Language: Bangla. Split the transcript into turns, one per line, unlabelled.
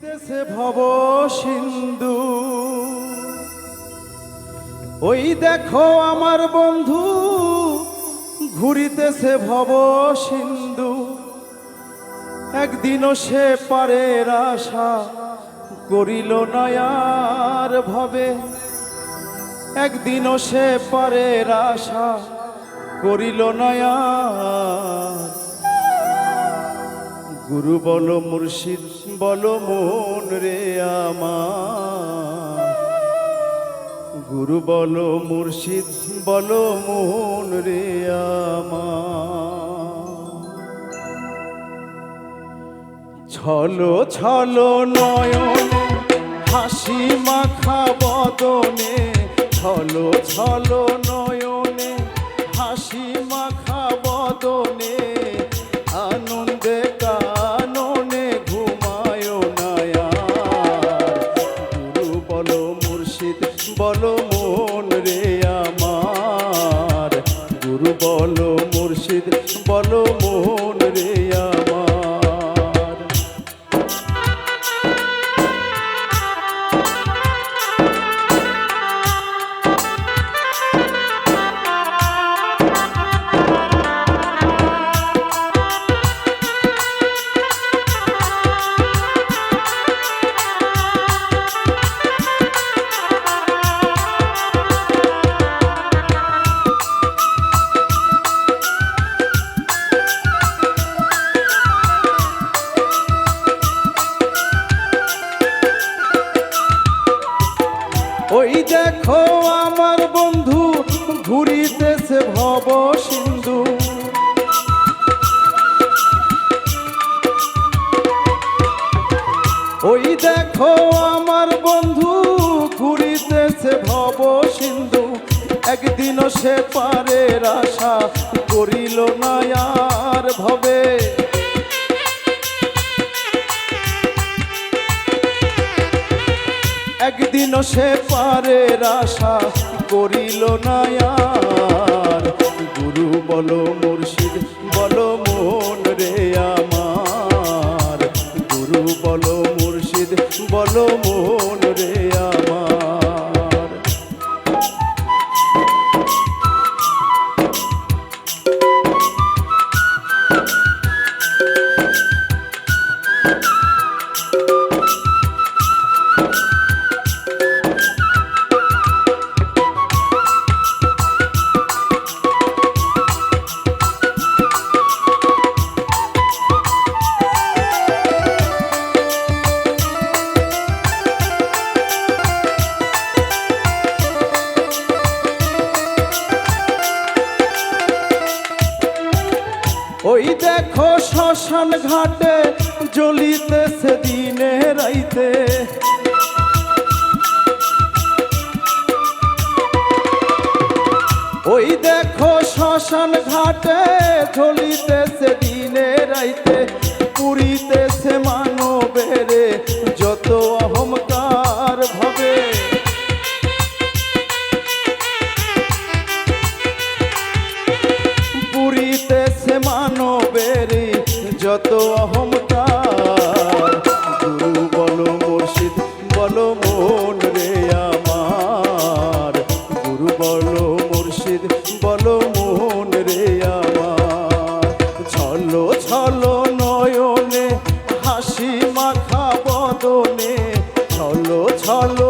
ঘুরিতেছে ভব সিন্ধু, ওই দেখো আমার বন্ধু ঘুরিতেছে ভব সিন্ধু। একদিনও সে পারের আশা করিল না আর ভবে, একদিনও সে পারের আশা করিল না আর। গুরু বলো মুর্শিদ বলো মন রে আমার, গুরু বলো মুর্শিদ বলো মন রে আমার। ছলো ছলো নয়নে হাসি মাখা বদনে, ছলো ছলো নয়নে হাসি মাখা বদনে, আনন্দে কাননে ঘুমায় না আর। গুরু বলো মুর্শিদ বলো মন রে আমার, গুরু বলো মুর্শিদ বলো মন রে আমার। ওই দেখো আমার বন্ধু ঘুরিতেছে ভব সিন্ধু, ওই দেখো আমার বন্ধু ঘুরিতেছে ভব সিন্ধু। একদিনও সে পারের আশা করিল না আর ভবে, একদিনও সে পারের আশা করিল না আর। গুরু বলো মুর্শিদ বলো মন রে আমার, গুরু বলো মুর্শিদ বলো মন রে আমার। ওই দেখো শ্মশান ঘাটে জ্বলিতেছে দিনে রাইতে, ওই দেখো শ্মশান ঘাটে জ্বলিতেছে দিনে রাইতে, পুরিতেছে মানবের যত অহংকার ভাবে, পুরিতেছে মানবের যত অহংকার। গুরু বলো মুর্শিদ বলো মন রে আমার, গুরু বলো মুর্শিদ বলো মন রে আমার। ছলো ছলো নয়নে হাসি মাখা বদনে, ছলো ছলো